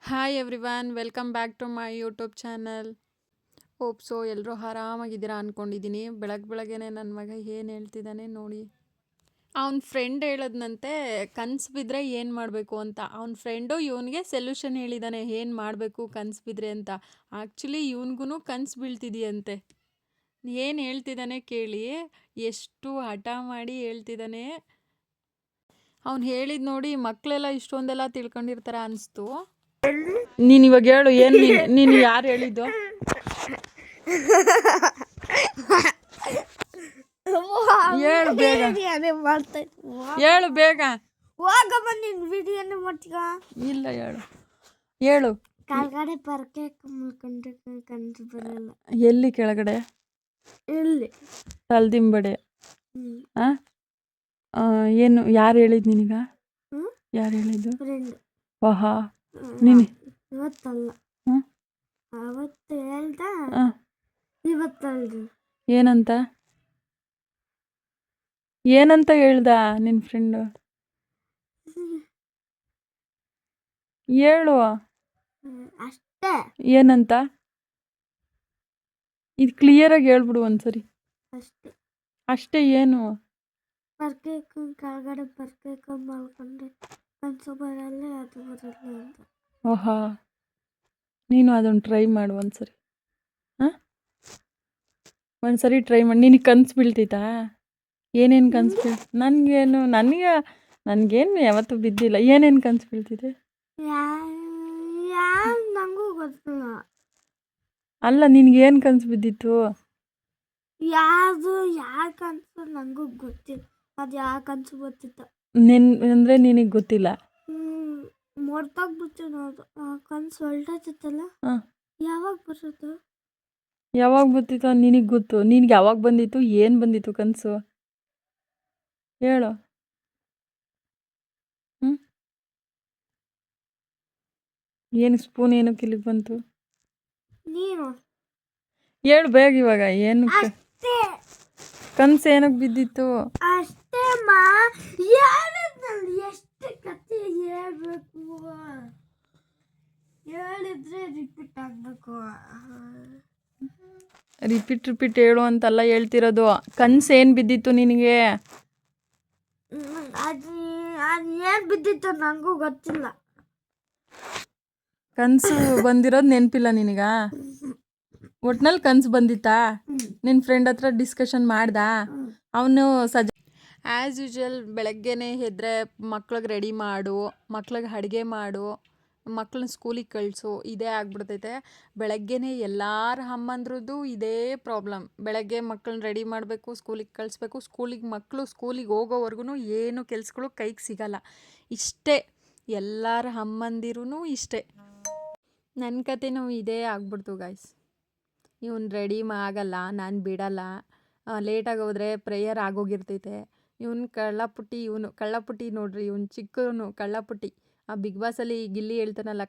Hi everyone, welcome back to my YouTube channel. Hope so ಎಲ್ಲರೂ ಆರಾಮಾಗಿದ್ದೀರಾ ಅಂದ್ಕೊಂಡಿದ್ದೀನಿ. ಬೆಳಗ್ಗೆನೆ ನನ್ನ ಮಗ ಏನು ಹೇಳ್ತಿದ್ದಾನೆ ನೋಡಿ. ಅವನ ಫ್ರೆಂಡ್ ಹೇಳದ್ನಂತೆ ಕನಸು ಬಿದ್ದರೆ ಏನು ಮಾಡಬೇಕು ಅಂತ. ಅವನ ಫ್ರೆಂಡು ಇವನಿಗೆ ಸೊಲ್ಯೂಷನ್ ಹೇಳಿದ್ದಾನೆ ಏನು ಮಾಡಬೇಕು ಕನಸು ಬಿದ್ದರೆ ಅಂತ. ಆ್ಯಕ್ಚುಲಿ ಇವನಿಗೂ ಕನಸು ಬೀಳ್ತಿದೆಯಂತೆ. ಏನು ಹೇಳ್ತಿದ್ದಾನೆ ಕೇಳಿ, ಎಷ್ಟು ಹಠ ಮಾಡಿ ಹೇಳ್ತಿದ್ದಾನೆ. ಅವ್ನು ಹೇಳಿದ್ ನೋಡಿ ಮಕ್ಕಳೆಲ್ಲ ಇಷ್ಟೊಂದೆಲ್ಲ ತಿಳ್ಕೊಂಡಿರ್ತಾರೆ ಅನಿಸ್ತು. ನೀನು ಇವಾಗ ಹೇಳು, ಏನು ನೀನು ಯಾರು ಹೇಳಿದ್ದು? ಹೇಳು ಬೇಗ, ಹೇಳು ಬೇಗ. ಇಲ್ಲ ಹೇಳು ಹೇಳು. ಕೆಳಗಡೆ ಪರ್ಕೆ ಮಲ್ಕೊಂಡ್ರೆ ಕನಸು ಬರಲ್ಲ. ಎಲ್ಲಿ ಕೆಳಗಡೆ? ಇಲ್ಲಿ ತಲ್ದಿಂಬಡೆ. ಏನು ಯಾರು ಹೇಳಿದ್ದು ನಿನಗ? ಯಾರು ಹೇಳಿದ್ದು? ಫ್ರೆಂಡ್. ವಾಹಾ ನೀನು ಇವತ್ತಲ್ಲ, ಅವತ್ತು ಹೇಳ್ದ, ಇವತ್ತಲ್ದು. ಏನಂತ ಏನಂತ ಹೇಳ್ದ ನಿನ್ನ ಫ್ರೆಂಡು? ಹೇಳು ಅಷ್ಟೇ. ಏನಂತ? ಇದು ಕ್ಲಿಯರಾಗಿ ಹೇಳ್ಬಿಡು ಒಂದ್ಸರಿ. ಅಷ್ಟೇ ಅಷ್ಟೇ. ಏನು? ಪರ್ಕೆ ಕೆಳಗಡೆ ಪರ್ಕೆ ಮಲ್ಕೊಂಡ್ರೆ ಕನಸು ಬರಲ್ಲ, ಅದು ಬರಲ್ಲ ಅಂತ. ಓಹಾ, ನೀನು ಅದನ್ನು ಟ್ರೈ ಮಾಡು ಒಂದ್ಸರಿ. ಒಂದ್ಸರಿ ಟ್ರೈ ಮಾಡಿ. ನಿನಗೆ ಕನಸು ಬೀಳ್ತೈತಾ? ಏನೇನು ಕನಸು ನನಗೇನು ಯಾವತ್ತೂ ಬಿದ್ದಿಲ್ಲ. ಏನೇನು ಕನಸು ಬೀಳ್ತಿದೆ? ನಂಗೂ ಗೊತ್ತಿಲ್ಲ. ಅಲ್ಲ, ನಿನಗೇನು ಕನಸು ಬಿದ್ದಿತ್ತು? ಯಾವ ಕನಸು ನಂಗೂ ಗೊತ್ತಿಲ್ಲ. ಅದು ಯಾವ ಕನಸು ಗೊತ್ತಿತ್ತು ಅಂದರೆ ನಿನಗೆ ಗೊತ್ತಿಲ್ಲ. ಮೊರ್ತೋಗ್ಬಿಟ್ಟು ನೋಡು. ಕನಸು ಹೊಲ್ಟೈತಲ್ಲ, ಯಾವಾಗ ಬರೋದು? ಯಾವಾಗ ಬರ್ತಿತ್ತು ನಿನಗೆ ಗೊತ್ತು. ನಿನಗೆ ಯಾವಾಗ ಬಂದಿತ್ತು? ಏನು ಬಂದಿತ್ತು ಕನಸು? ಹೇಳು. ಏನು ಸ್ಪೂನ್ ಏನಕ್ಕೆ ಇಲ್ಲಿಗೆ ಬಂತು? ನೀನು ಹೇಳು ಬೇಗ ಇವಾಗ. ಏನು ಕನಸು ಏನಕ್ಕೆ ಬಿದ್ದಿತ್ತು? ಅಷ್ಟೇ ಎಷ್ಟು ಕತೆ ಹೇಳ್ಬೇಕು, ಹೇಳಿದ್ರೆ ರಿಪೀಟ್ ಆಗಬೇಕು. ರಿಪೀಟ್ ಹೇಳು ಅಂತೆಲ್ಲ ಹೇಳ್ತಿರೋದು. ಕನಸು ಏನು ಬಿದ್ದಿತ್ತು ನಿನಗೆ? ಅದು ಏನು ಬಿದ್ದಿತ್ತು ನನಗೂ ಗೊತ್ತಿಲ್ಲ. ಕನಸು ಬಂದಿರೋದು ನೆನಪಿಲ್ಲ ನಿನಗ? ಒಟ್ನಲ್ಲಿ ಕನಸು ಬಂದಿತ್ತಾ? ನಿನ್ನ ಫ್ರೆಂಡ್ ಹತ್ರ ಡಿಸ್ಕಷನ್ ಮಾಡ್ದಾ? ಅವನು ಆ್ಯಸ್ ಯೂಶ್ವಲ್ ಬೆಳಗ್ಗೆನೇ ಎದ್ದರೆ ಮಕ್ಳಿಗೆ ರೆಡಿ ಮಾಡು, ಮಕ್ಳಿಗೆ ಅಡುಗೆ ಮಾಡು, ಮಕ್ಳನ್ನ ಸ್ಕೂಲಿಗೆ ಕಳಿಸು, ಇದೇ ಆಗ್ಬಿಡ್ತೈತೆ. ಬೆಳಗ್ಗೆನೇ ಎಲ್ಲರ ಅಮ್ಮಂದ್ರದ್ದು ಇದೇ ಪ್ರಾಬ್ಲಮ್. ಬೆಳಗ್ಗೆ ಮಕ್ಕಳನ್ನ ರೆಡಿ ಮಾಡಬೇಕು, ಸ್ಕೂಲಿಗೆ ಕಳಿಸ್ಬೇಕು, ಸ್ಕೂಲಿಗೆ ಹೋಗೋವರೆಗೂ ಏನು ಕೆಲಸಗಳು ಕೈಗೆ ಸಿಗಲ್ಲ. ಇಷ್ಟೇ ಎಲ್ಲರ ಅಮ್ಮಂದಿರೂ ಇಷ್ಟೇ. ನನ್ನ ಕತೆನೂ ಇದೇ ಆಗ್ಬಿಡ್ತು ಗಾಯ್ಸ್. ಇವನು ರೆಡಿ ಆಗಲ್ಲ, ನಾನು ಬಿಡಲ್ಲ, ಲೇಟಾಗಿ ಹೋದರೆ ಪ್ರೇಯರ್ ಆಗೋಗಿರ್ತೈತೆ. ಇವನು ಕಳ್ಳಪುಟ್ಟಿ ನೋಡ್ರಿ, ಇವನು ಚಿಕ್ಕವನು ಕಳ್ಳಪುಟ್ಟಿ. ಆ ಬಿಗ್ ಬಾಸಲ್ಲಿ ಗಿಲ್ಲಿ ಹೇಳ್ತಾನಲ್ಲ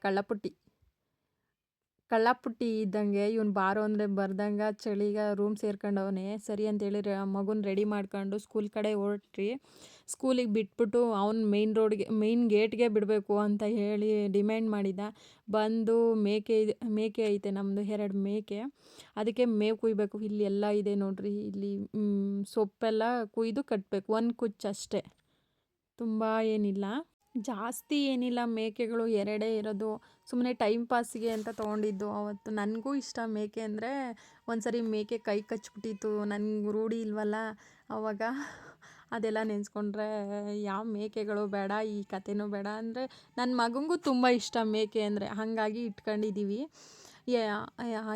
ಕಳ್ಳಪುಟ್ಟಿ ಇದ್ದಂಗೆ. ಇವನು ಬಾರೋ ಅಂದರೆ ಬರ್ದಂಗೆ ಚಳಿಗೆ ರೂಮ್ ಸೇರ್ಕೊಂಡವನೇ. ಸರಿ ಅಂತೇಳಿ ಮಗುನ ರೆಡಿ ಮಾಡ್ಕೊಂಡು ಸ್ಕೂಲ್ ಕಡೆ ಹೊರಟ್ರಿ. ಸ್ಕೂಲಿಗೆ ಬಿಟ್ಬಿಟ್ಟು ಅವ್ನು ಮೇನ್ ಗೇಟ್ಗೆ ಬಿಡಬೇಕು ಅಂತ ಹೇಳಿ ಡಿಮ್ಯಾಂಡ್ ಮಾಡಿದ. ಬಂದು ಮೇಕೆ ಐತೆ ನಮ್ಮದು, 2 ಮೇಕೆ. ಅದಕ್ಕೆ ಮೇವು ಕುಯ್ಬೇಕು. ಇಲ್ಲಿ ಎಲ್ಲ ಇದೆ ನೋಡ್ರಿ, ಇಲ್ಲಿ ಸೊಪ್ಪೆಲ್ಲ ಕುಯ್ದು ಕಟ್ಟಬೇಕು. 1 ಕುಚ್ಚು ಅಷ್ಟೇ, ತುಂಬ ಏನಿಲ್ಲ, ಜಾಸ್ತಿ ಏನಿಲ್ಲ. ಮೇಕೆಗಳು 2 ಇರೋದು, ಸುಮ್ಮನೆ ಟೈಮ್ ಪಾಸಿಗೆ ಅಂತ ತೊಗೊಂಡಿದ್ದು. ಅವತ್ತು ನನಗೂ ಇಷ್ಟ ಮೇಕೆ ಅಂದರೆ. ಒಂದ್ಸರಿ ಮೇಕೆ ಕೈ ಕಚ್ಬಿಟ್ಟಿತ್ತು, ನನಗೆ ರೂಢಿ ಇಲ್ವಲ್ಲ ಆವಾಗ. ಅದೆಲ್ಲ ನೆನೆಸ್ಕೊಂಡ್ರೆ ಯಾವ ಮೇಕೆಗಳು ಬೇಡ, ಈ ಕತೆನೂ ಬೇಡ. ಅಂದರೆ ನನ್ನ ಮಗನಿಗೂ ತುಂಬ ಇಷ್ಟ ಮೇಕೆ ಅಂದರೆ, ಹಾಗಾಗಿ ಇಟ್ಕೊಂಡಿದ್ದೀವಿ.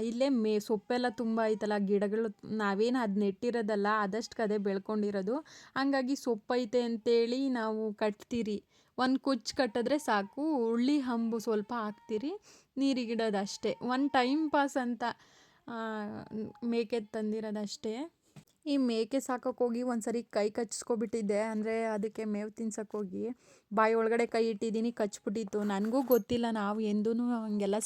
ಇಲ್ಲೇ ಸೊಪ್ಪೆಲ್ಲ ತುಂಬ ಐತಲ್ಲ, ಗಿಡಗಳು ನಾವೇನು ಅದು ನೆಟ್ಟಿರೋದಲ್ಲ, ಅದಷ್ಟು ಅದೇ ಬೆಳ್ಕೊಂಡಿರೋದು. ಹಂಗಾಗಿ ಸೊಪ್ಪೈತೆ ಅಂತೇಳಿ ನಾವು ಕಟ್ತೀರಿ. 1 ಕುಚ್ಚು ಕಟ್ಟಿದ್ರೆ ಸಾಕು, ಹುಳ್ಳಿ ಹಂಬು ಸ್ವಲ್ಪ ಹಾಕ್ತೀರಿ, ನೀರಿಗಿಡೋದು ಅಷ್ಟೇ. ಒಂದು ಟೈಮ್ ಪಾಸ್ ಅಂತ ಮೇಕೆ ತಂದಿರೋದಷ್ಟೇ. ಈ ಮೇಕೆ ಸಾಕೋಕ್ಕೋಗಿ ಒಂದ್ಸರಿ ಕೈ ಕಚ್ಸ್ಕೊಬಿಟ್ಟಿದ್ದೆ. ಅಂದರೆ ಅದಕ್ಕೆ ಮೇವು ತಿನ್ಸೋಕ್ಕೋಗಿ ಬಾಯಿ ಒಳಗಡೆ ಕೈ ಇಟ್ಟಿದ್ದೀನಿ, ಕಚ್ಬಿಟ್ಟಿತ್ತು. ನನಗೂ ಗೊತ್ತಿಲ್ಲ, ನಾವು ಎಂದೂ ಹಂಗೆಲ್ಲ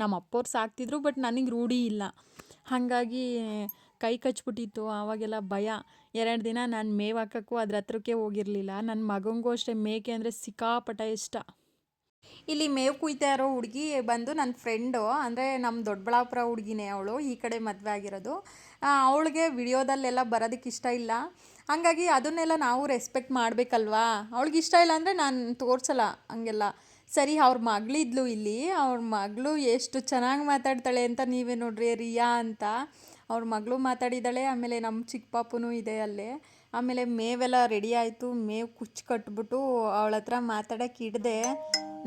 ನಮ್ಮ ಅಪ್ಪವ್ರು ಸಾಕ್ತಿದ್ರು, ಬಟ್ ನನಗೆ ರೂಢಿ ಇಲ್ಲ. ಹಾಗಾಗಿ ಕೈ ಕಚ್ಬಿಟ್ಟಿತ್ತು. ಆವಾಗೆಲ್ಲ ಭಯ. 2 ದಿನ ನಾನು ಮೇವು ಹಾಕೋಕ್ಕೂ ಅದ್ರ ಹತ್ರಕ್ಕೆ ಹೋಗಿರಲಿಲ್ಲ. ನನ್ನ ಮಗನಿಗೂ ಅಷ್ಟೇ ಮೇಕೆ ಅಂದರೆ ಸಿಕ್ಕಾಪಟ್ಟೆ ಇಷ್ಟ. ಇಲ್ಲಿ ಮೇವು ಕುಯ್ತಾ ಇರೋ ಹುಡುಗಿ ಬಂದು ನನ್ನ ಫ್ರೆಂಡು, ಅಂದರೆ ನಮ್ಮ ದೊಡ್ಡಬಳ್ಳಾಪುರ ಹುಡುಗಿನೇ ಅವಳು, ಈ ಕಡೆ ಮದುವೆ ಆಗಿರೋದು. ಅವಳಿಗೆ ವಿಡಿಯೋದಲ್ಲೆಲ್ಲ ಬರೋದಕ್ಕೆ ಇಷ್ಟ ಇಲ್ಲ. ಹಾಗಾಗಿ ಅದನ್ನೆಲ್ಲ ನಾವು ರೆಸ್ಪೆಕ್ಟ್ ಮಾಡಬೇಕಲ್ವಾ. ಅವಳಿಗೆ ಇಷ್ಟ ಇಲ್ಲ ಅಂದರೆ ನಾನು ತೋರಿಸಲ್ಲ ಹಂಗೆಲ್ಲ. ಸರಿ, ಅವ್ರ ಮಗಳಿದ್ಲು ಇಲ್ಲಿ, ಅವ್ರ ಮಗಳು ಎಷ್ಟು ಚೆನ್ನಾಗಿ ಮಾತಾಡ್ತಾಳೆ ಅಂತ ನೀವೇ ನೋಡ್ರಿ, ರಿಯಾ ಅಂತ. ಅವ್ರ ಮಗಳು ಮಾತಾಡಿದ್ದಾಳೆ. ಆಮೇಲೆ ನಮ್ಮ ಚಿಕ್ಕ ಪಾಪುನೂ ಇದೆ ಅಲ್ಲೇ. ಆಮೇಲೆ ಮೇವೆಲ್ಲ ರೆಡಿ ಆಯಿತು. ಮೇವು ಕುಚ್ಚು ಕಟ್ಬಿಟ್ಟು ಅವಳ ಹತ್ರ ಮಾತಾಡೋಕೆ ಹಿಡ್ದೆ.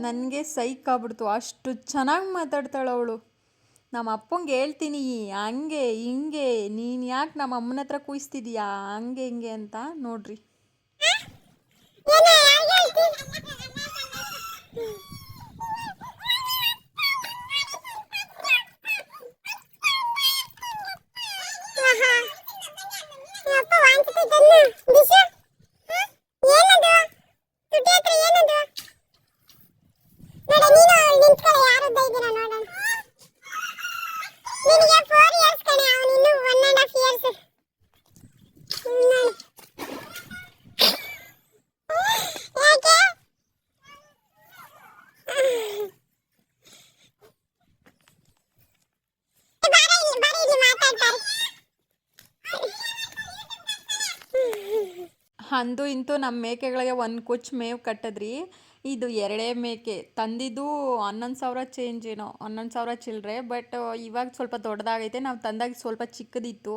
ನನಗೆ ಸೈಕ್ ಆಗ್ಬಿಡ್ತು, ಅಷ್ಟು ಚೆನ್ನಾಗಿ ಮಾತಾಡ್ತಾಳೆ ಅವಳು. ನಮ್ಮ ಅಪ್ಪಂಗೆ ಹೇಳ್ತೀನಿ, ಹಂಗೆ ಹಿಂಗೆ ನೀನು ಯಾಕೆ ನಮ್ಮ ಅಮ್ಮನ ಹತ್ರ ಕೂಯಿಸ್ತಿದೀಯಾ ಹಂಗೆ ಹಿಂಗೆ ಅಂತ. ನೋಡ್ರಿ. ಅಂದು ಇಂತೂ ನಮ್ಮ ಮೇಕೆಗಳಿಗೆ ಒಂದು ಕುಚ್ಚು ಮೇವು ಕಟ್ಟಿದ್ರಿ. ಇದು ಎರಡೇ ಮೇಕೆ ತಂದಿದ್ದು 11,000 ಚೇಂಜ್, ಏನೋ 11,000 ಚಿಲ್ಲರೆ. ಬಟ್ ಇವಾಗ ಸ್ವಲ್ಪ ದೊಡ್ಡದಾಗೈತೆ. ನಾವು ತಂದಾಗ ಸ್ವಲ್ಪ ಚಿಕ್ಕದಿತ್ತು.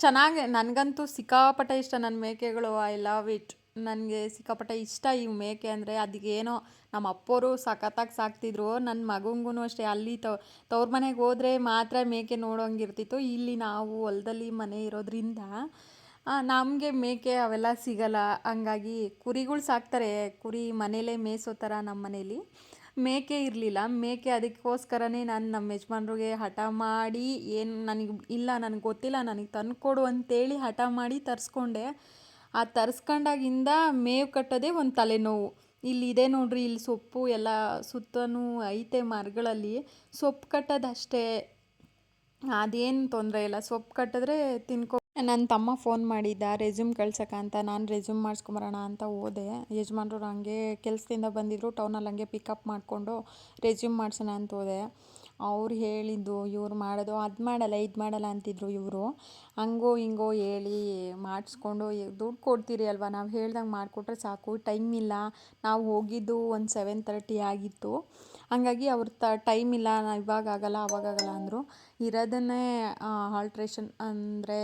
ಚೆನ್ನಾಗಿ, ನನಗಂತೂ ಸಿಕ್ಕಾಪಟ್ಟೆ ಇಷ್ಟ ನನ್ನ ಮೇಕೆಗಳು. I love it. ನನಗೆ ಸಿಕ್ಕಾಪಟ್ಟೆ ಇಷ್ಟ ಈ ಮೇಕೆ ಅಂದರೆ. ಅದಕ್ಕೇನೋ ನಮ್ಮ ಅಪ್ಪೋರು ಸಖತ್ತಾಗಿ ಸಾಕ್ತಿದ್ರು. ನನ್ನ ಮಗಂಗೂ ಅಷ್ಟೇ. ಅಲ್ಲಿ ತವ್ರ ಮನೆಗೆ ಹೋದರೆ ಮಾತ್ರ ಮೇಕೆ ನೋಡೋಂಗಿರ್ತಿತ್ತು. ಇಲ್ಲಿ ನಾವು ಹೊಲದಲ್ಲಿ ಮನೆ ಇರೋದ್ರಿಂದ ನಮಗೆ ಮೇಕೆ ಅವೆಲ್ಲ ಸಿಗಲ್ಲ. ಹಂಗಾಗಿ ಕುರಿಗಳು ಸಾಕ್ತಾರೆ. ಕುರಿ ಮನೇಲೇ ಮೇಯಿಸೋ ಥರ ನಮ್ಮ ಮನೇಲಿ. ಮೇಕೆ ಇರಲಿಲ್ಲ. ಮೇಕೆ ಅದಕ್ಕೋಸ್ಕರನೇ ನಾನು ನಮ್ಮ ಯಜಮಾನ್ರಿಗೆ ಹಠ ಮಾಡಿ, ಏನು ನನಗೆ ಗೊತ್ತಿಲ್ಲ, ನನಗೆ ತಂದುಕೊಡು ಅಂತೇಳಿ ಹಠ ಮಾಡಿ ತರಿಸ್ಕೊಂಡೆ. ಆ ತರಿಸ್ಕೊಂಡಾಗಿಂದ ಮೇವು ಕಟ್ಟೋದೇ ಒಂದು ತಲೆನೋವು. ಇಲ್ಲಿದೆ ನೋಡ್ರಿ, ಇಲ್ಲಿ ಸೊಪ್ಪು ಎಲ್ಲ ಸುತ್ತನೂ ಐತೆ ಮರಗಳಲ್ಲಿ. ಸೊಪ್ಪು ಕಟ್ಟೋದಷ್ಟೇ, ಅದೇನು ತೊಂದರೆ ಇಲ್ಲ. ಸೊಪ್ಪು ಕಟ್ಟಿದ್ರೆ ತಿನ್ಕೊ. ನನ್ನ ತಮ್ಮ ಫೋನ್ ಮಾಡಿದ್ದ ರೆಸ್ಯೂಮ್ ಕಳ್ಸೋಕ್ಕಂತ. ನಾನು ರೆಸ್ಯೂಮ್ ಮಾಡಿಸ್ಕೊಂಬರೋಣ ಅಂತ ಹೋದೆ. ಯಜಮಾನ್ರು ಹಂಗೆ ಕೆಲಸದಿಂದ ಬಂದಿದ್ದರು. ಟೌನಲ್ಲಿ ಹಂಗೆ ಪಿಕಪ್ ಮಾಡಿಕೊಂಡು ರೆಸ್ಯೂಮ್ ಮಾಡ್ಸೋಣ ಅಂತ ಹೋದೆ. ಅವ್ರು ಹೇಳಿದ್ದು, ಇವ್ರು ಮಾಡೋದು ಅದು ಮಾಡಲ್ಲ ಇದು ಮಾಡಲ್ಲ ಅಂತಿದ್ರು ಇವರು. ಹಂಗೋ ಹಿಂಗೋ ಹೇಳಿ ಮಾಡಿಸ್ಕೊಂಡು, ದುಡ್ಡು ಕೊಡ್ತೀರಿ ಅಲ್ವಾ, ನಾವು ಹೇಳ್ದಂಗೆ ಮಾಡಿಕೊಟ್ರೆ ಸಾಕು. ಟೈಮ್ ಇಲ್ಲ, ನಾವು ಹೋಗಿದ್ದು ಒಂದು 7:30 ಆಗಿತ್ತು. ಹಂಗಾಗಿ ಅವ್ರ ಟೈಮ್ ಇಲ್ಲ, ಇವಾಗ ಆಗಲ್ಲ ಅವಾಗಾಗಲ್ಲ ಅಂದರು. ಇರೋದನ್ನೇ ಆಲ್ಟ್ರೇಷನ್ ಅಂದರೆ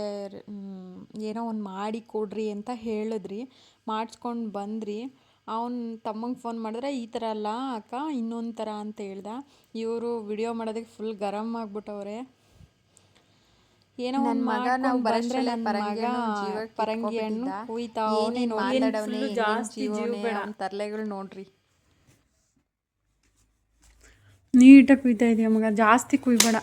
ಏನೋ ಒಂದು ಮಾಡಿ ಕೊಡ್ರಿ ಅಂತ ಹೇಳಿದ್ರಿ. ಮಾಡಿಸ್ಕೊಂಡು ಬಂದ್ರಿ. ಅವ್ನು ತಮ್ಮಂಗೆ ಫೋನ್ ಮಾಡಿದ್ರೆ, ಈ ಥರ ಅಲ್ಲ ಅಕ್ಕ, ಇನ್ನೊಂದು ಥರ ಅಂತ ಹೇಳ್ದ. ಇವರು ವಿಡಿಯೋ ಮಾಡೋದಕ್ಕೆ ಫುಲ್ ಗರಂ ಆಗ್ಬಿಟ್ಟವ್ರೆ. ಏನೋ ಒಂದು ಮಗ ನಾವು ಬಂದರೆ ನನ್ನ ಮಗ ಪರಂಗಿ ಹಣ್ಣು ಕುಯ್ತಾ ಜಾಸ್ತಿ ತರ್ಲೆಗಳು ನೋಡ್ರಿ. ನೀಟಾಗಿ ಕುಯ್ತಾ ಇದೆಯಾ ಮಗ, ಜಾಸ್ತಿ ಕುಯ್ಬೇಡ.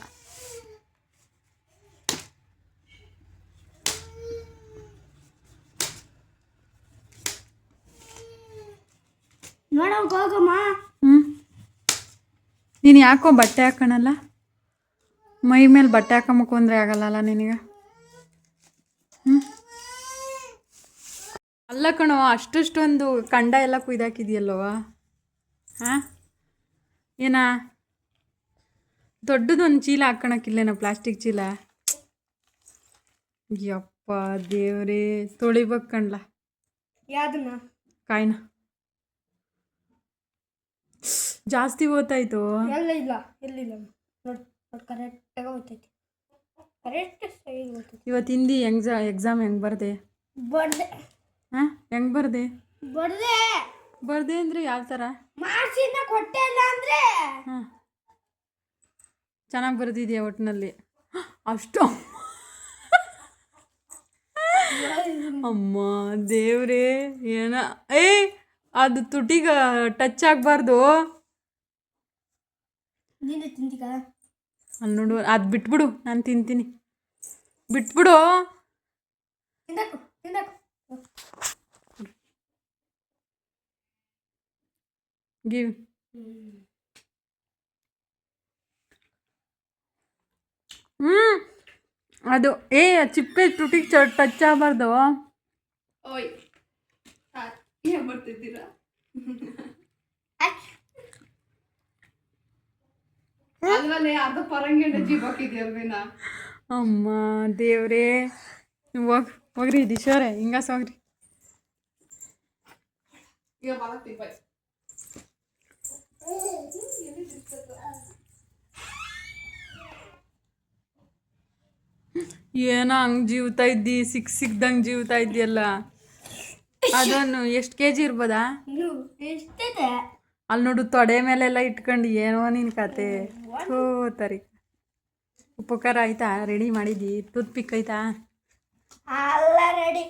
ನೀನು ಯಾಕೋ ಬಟ್ಟೆ ಹಾಕೋಣಲ್ಲ, ಮೈ ಮೇಲೆ ಬಟ್ಟೆ ಹಾಕೊಂಬಕೊಂಡ್ರೆ ಆಗಲ್ಲ ನಿನಗೆ. ಅಲ್ಲ ಕಣೋ, ಅಷ್ಟೊಂದು ಕಂಡ ಎಲ್ಲ ಕುಯ್ದಾಕಿದೆಯಲ್ಲವ. ಹಾಂ, ಏನಾ ದೊಡ್ಡದೊಂದು ಚೀಲ ಹಾಕೋಣಕ್ಕಿಲ್ಲೇನೋ, ಪ್ಲಾಸ್ಟಿಕ್ ಚೀಲ. ಯಪ್ಪ ದೇವ್ರೇ, ತೊಳಿಬೇಕು ಕಣ್ಲ ಯಾವ್ದನ್ನ? ಕಾಯಿನ ಜಾಸ್ತಿ ಓದ್ತಾಯ್ತು. ಎಲ್ಲ ಇಲ್ಲ ಎಲ್ಲಿಲ್ಲ ನೋಡಿ, ಕರೆಕ್ಟಾಗಿ ಓದ್ತೈತಿ. Correct size ಓದ್ತೈತಿ. ಇವತ್ತು ಹಿಂದಿ ಎಕ್ಸಾಮ್ ಹೆಂಗೆ ಬರ್ದೆ? ಬರ್ದೆ. ಹಾಂ, ಹೆಂಗೆ ಬರ್ದೆ? ಬರ್ದೆ. ಬರ್ದೆ ಅಂದರೆ ಯಾವ ಥರ? ಮಾರ್ಕ್ಸಿಂದ ಕೊಟ್ಟೆ ಇಲ್ಲ ಅಂದರೆ. ಹಾಂ, ಚೆನ್ನಾಗಿ ಬರ್ದಿದ್ಯಾ ಒಟ್ಟಿನಲ್ಲಿ. ಅಷ್ಟು ಅಮ್ಮ ದೇವ್ರೇ, ಏನ ಅದು ತುಟಿಗೆ ಟಚ್ ಆಗಬಾರ್ದು. ನೀನು ತಿಂತೀಗ? ಅಲ್ಲಿ ನೋಡು, ಅದು ಬಿಟ್ಬಿಡು, ನಾನು ತಿಂತೀನಿ. ಬಿಟ್ಬಿಡು. ತಿಂದಾಕು ತಿಂದಾಕು. ಗಿವ್. ಅದು ಚಿಪ್ಪೆ ತುಟಿಗೆ ಟಚ್ ಆಗಬಾರ್ದು. ಓಯ್ ಏನು ಬರ್ತಿದ್ದೀರಾ? ಅಲ್ವಲ್ಲೇ ಅರ್ಧ ಪರಂಗಿ ಜೀಬಾಕಿದ್ಯಲ್ವೇನ ಅಮ್ಮ ದೇವ್ರೇ ಹೋಗ್ರಿ ದಿಶೋರೆ ಹಿಂಗಾಸ್ ಹೋಗ್ರಿ. ಈಗ ಬಾಲಕ್ತಿ ಬಾಯ್ ಏನೋ ಹಂಗೆ ಜೀವ್ತಾ ಇದ್ದಿ ಸಿಕ್ದಂಗೆ ಜೀವ್ತಾ ಇದ್ದಿಯಲ್ಲ. ಅದನ್ನು ಎಷ್ಟು ಕೆ ಜಿ ಇರ್ಬೋದಾ? ಇನ್ನು ಎಷ್ಟಿದೆ? ಅಲ್ಲಿ ನೋಡು ತೊಡೆ ಮೇಲೆಲ್ಲ ಇಟ್ಕೊಂಡು ಏನೋ ನಿನ್ನ ಕತೆ. ಥೂ ತರಿ. ಉಪಕಾರ ಆಯ್ತಾ? ರೆಡಿ ಮಾಡಿದ್ದಿ? ಟೂತ್ ಪಿಕ್ ಆಯ್ತಾ? ಎಲ್ಲ ರೆಡಿ.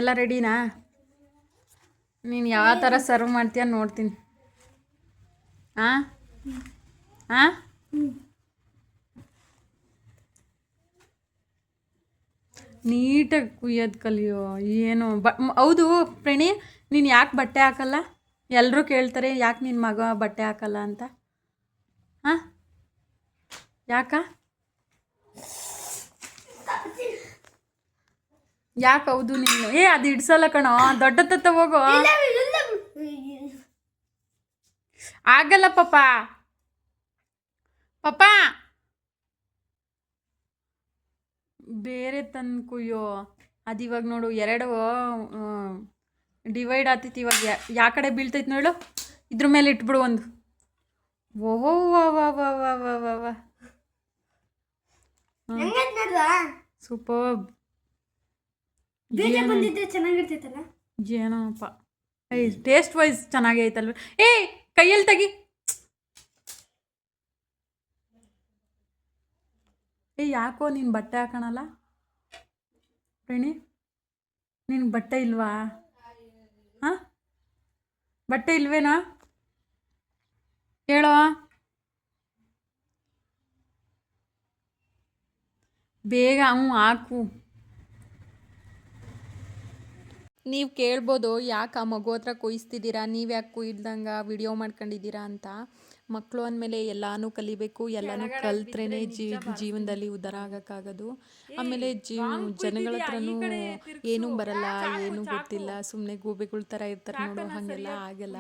ಎಲ್ಲ ರೆಡಿನಾ? ನೀನು ಯಾವ ಥರ ಸರ್ವ್ ಮಾಡ್ತೀಯ ನೋಡ್ತೀನಿ. ಹಾಂ ಹಾಂ ನೀಟಾಗಿ ಕುಯ್ಯೋದು ಕಲಿಯೋ. ಏನು ಹೌದು ಪ್ರಣಿ, ನೀನು ಯಾಕೆ ಬಟ್ಟೆ ಹಾಕಲ್ಲ? ಎಲ್ಲರೂ ಕೇಳ್ತಾರೆ ಯಾಕೆ ನಿನ್ನ ಮಗ ಬಟ್ಟೆ ಹಾಕಲ್ಲ ಅಂತ. ಹಾಂ ಯಾಕೆ ಹೌದು ನೀನು ಅದು ಇಡ್ಸಲ್ಲ ಕಣೋ. ದೊಡ್ಡ ತತ್ತ ಹೋಗೋ. ಆಗಲ್ಲ ಪಾಪ ಬೇರೆ ತಂದು ಕುಯ್ಯೋ. ಅದು ಇವಾಗ ನೋಡು ಎರಡು ಡಿವೈಡ್ ಆಗ್ತೈತಿ. ಇವಾಗ ಯಾವ ಕಡೆ ಬೀಳ್ತೈತಿ ನೋಡು, ಇದ್ರ ಮೇಲೆ ಇಟ್ಬಿಡು ಒಂದು. ಓಹೋ ವಾ ವಾ ವಾ ವಾ ವಾ ವಾ ವಾ ಸೂಪರ್. ಬಂದಿದ್ರೆ ಚೆನ್ನಾಗಿರ್ತೈತಲ್ಲ. ಏನೋಪ್ಪ ಟೇಸ್ಟ್ ವೈಸ್ ಚೆನ್ನಾಗೇ ಐತಲ್ವ. ಕೈಯಲ್ಲಿ ತೆಗಿ. ಯಾಕೋ ನೀನು ಬಟ್ಟೆ ಹಾಕೋಣಲ್ಲ ಪ್ರಣಿ? ನಿನ್ಗೆ ಬಟ್ಟೆ ಇಲ್ವಾ? ಹಾಂ ಬಟ್ಟೆ ಇಲ್ವೇನಾ ಹೇಳೋ. ಬೇಗ ಹಾಕು. ನೀವು ಕೇಳ್ಬೋದು ಯಾಕೆ ಆ ಮಗು ಹತ್ರ ಕೊಯಿಸ್ತಿದ್ದೀರಾ, ನೀವು ಯಾಕೆ ಕೊಯ್ದಂಗೆ ವಿಡಿಯೋ ಮಾಡ್ಕೊಂಡಿದ್ದೀರಾ ಅಂತ. ಮಕ್ಕಳು ಅಂದಮೇಲೆ ಎಲ್ಲನೂ ಕಲಿಬೇಕು, ಎಲ್ಲನೂ ಕಲ್ತ್ರೇನೆ ಜೀವನದಲ್ಲಿ ಉದ್ಧಾರ ಆಗೋಕ್ಕಾಗೋದು. ಆಮೇಲೆ ಜನಗಳ ಹತ್ರನೂ ಏನೂ ಬರಲ್ಲ, ಏನೂ ಗೊತ್ತಿಲ್ಲ, ಸುಮ್ಮನೆ ಗೂಬೆಗಳ ಥರ ಇರ್ತಾರೆ ನೋಡು, ಹಾಗೆಲ್ಲ ಆಗಲ್ಲ.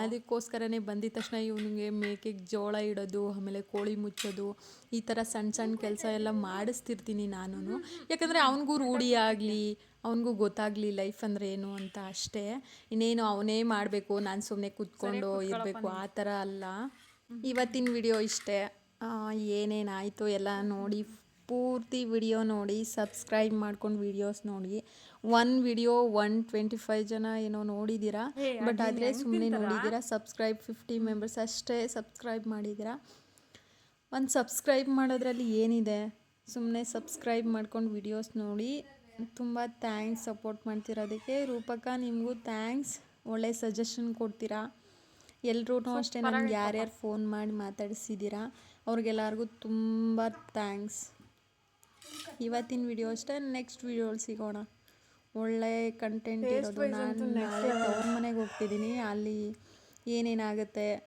ಅದಕ್ಕೋಸ್ಕರನೇ ಬಂದಿದ ತಕ್ಷಣ ಇವನಿಗೆ ಮೇಕೆಗೆ ಜೋಳ ಇಡೋದು, ಆಮೇಲೆ ಕೋಳಿ ಮುಚ್ಚೋದು, ಈ ಥರ ಸಣ್ಣ ಸಣ್ಣ ಕೆಲಸ ಎಲ್ಲ ಮಾಡಿಸ್ತಿರ್ತೀನಿ ನಾನು. ಯಾಕಂದರೆ ಅವನಿಗೂ ರೂಢಿ ಆಗಲಿ, ಅವನಿಗೂ ಗೊತ್ತಾಗಲಿ ಲೈಫ್ ಅಂದರೆ ಏನು ಅಂತ ಅಷ್ಟೇ. ಇನ್ನೇನು ಅವನೇ ಮಾಡಬೇಕು, ನಾನು ಸುಮ್ಮನೆ ಕೂತ್ಕೊಂಡು ಇರಬೇಕು ಆ ಥರ ಅಲ್ಲ. ಇವತ್ತಿನ ವಿಡಿಯೋ ಇಷ್ಟೇ. ಏನೇನಾಯಿತು ಎಲ್ಲ ನೋಡಿ, ಪೂರ್ತಿ ವಿಡಿಯೋ ನೋಡಿ, ಸಬ್ಸ್ಕ್ರೈಬ್ ಮಾಡ್ಕೊಂಡು ವಿಡಿಯೋಸ್ ನೋಡಿ. ಒಂದು ವಿಡಿಯೋ 125 ಜನ ಏನೋ ನೋಡಿದ್ದೀರಾ, ಬಟ್ ಆದರೆ ಸುಮ್ಮನೆ ನೋಡಿದ್ದೀರಾ. ಸಬ್ಸ್ಕ್ರೈಬ್ 50 ಮೆಂಬರ್ಸ್ ಅಷ್ಟೇ ಸಬ್ಸ್ಕ್ರೈಬ್ ಮಾಡಿದ್ದೀರಾ. ಒಂದು ಸಬ್ಸ್ಕ್ರೈಬ್ ಮಾಡೋದ್ರಲ್ಲಿ ಏನಿದೆ, ಸುಮ್ಮನೆ ಸಬ್ಸ್ಕ್ರೈಬ್ ಮಾಡ್ಕೊಂಡು ವಿಡಿಯೋಸ್ ನೋಡಿ. ತುಂಬ ಥ್ಯಾಂಕ್ಸ್ ಸಪೋರ್ಟ್ ಮಾಡ್ತಿರೋದಕ್ಕೆ. ರೂಪಕ ನಿಮಗೂ ಥ್ಯಾಂಕ್ಸ್, ಒಳ್ಳೆ ಸಜೆಷನ್ ಕೊಡ್ತೀರಾ. ಎಲ್ರೂ ಅಷ್ಟೇ ನನಗೆ ಯಾರ್ಯಾರು ಫೋನ್ ಮಾಡಿ ಮಾತಾಡಿಸಿದ್ದೀರಾ ಅವ್ರಿಗೆಲ್ಲರಿಗೂ ತುಂಬ ಥ್ಯಾಂಕ್ಸ್. ಇವತ್ತಿನ ವಿಡಿಯೋ ಅಷ್ಟೇ, ನೆಕ್ಸ್ಟ್ ವಿಡಿಯೋಲಿ ಸಿಗೋಣ. ಒಳ್ಳೆ ಕಂಟೆಂಟ್ ಇರೋದು. ನಾನು ನಾಳೆ ತವ್ರ ಮನೆಗೆ ಹೋಗ್ತಿದ್ದೀನಿ, ಅಲ್ಲಿ ಏನೇನಾಗುತ್ತೆ